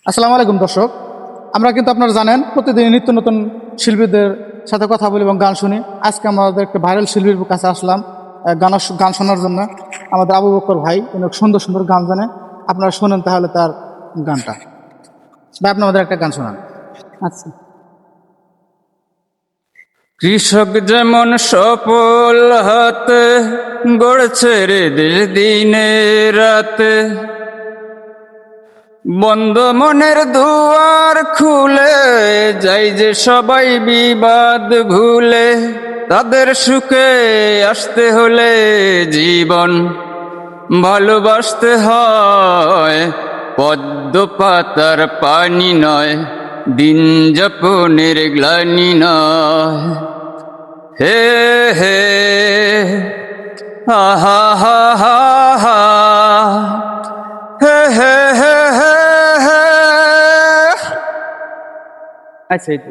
আসসালামু আলাইকুম দর্শক। আমরা কিন্তু আপনারা জানেন প্রতিদিন নিত্য নতুন শিল্পীদের সাথে কথা বলি এবং গান শুনি। আজকে আমাদের একটা ভাইরাল শিল্পীর কাছে আসলাম গান শোনার জন্য। আমাদের আবু বকর ভাই অনেক সুন্দর সুন্দর গান জানে। আপনারা শোনেন তাহলে তার গানটা, বা আপনি আমাদের একটা গান শোনান। আচ্ছা। কৃষক যেমন সফল হাতে গড়ছে রে দেশ দিনে রাতে, বন্ধ মনের দুয়ার খুলে যাই যে সবাই বিবাদ ভুলে। তাদের সুখে আসতে হলে জীবন ভালোবাসতে হয়, পদ্ম পাতার পানি নয়, দিন যাপনের গ্লানি নয়। হে হে আহা হা হা হা, হে হে হে হে হে। আচ্ছা, এই তো।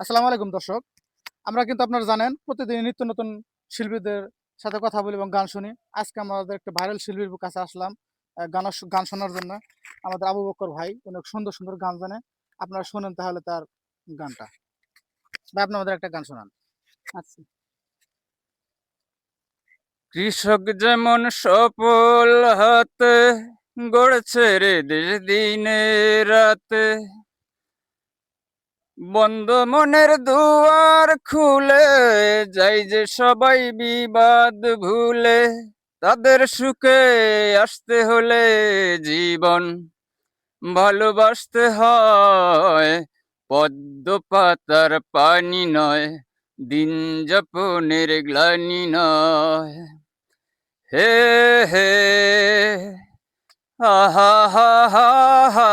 আসসালামু আলাইকুম দর্শক। আমরা কিন্তু আপনারা জানেন প্রতিদিন নিত্য নতুন শিল্পীদের সাথে কথা বলি এবং গান শুনি। আজকে আমাদের একটা ভাইরাল শিল্পীর কাছে আসলাম গান শোনার জন্য। আমাদের আবু বকর ভাই অনেক সুন্দর সুন্দর গান জানে। আপনারা শোনেন তাহলে তার গানটা, বা আপনি আমাদের একটা গান শোনান। আচ্ছা। কৃষক যেমন সফল হাতে গড়ছে রে দেশ দিনে রাতে, বন্ধ মনের দুয়ার খুলে যাই যে সবাই বিবাদ ভুলে। তাদের সুখে আসতে হলে জীবন ভালোবাসতে হয়, পদ্ম পাতার পানি নয়, দিন যাপনের গ্লানি নয়। হে হে আহা হা হা হা,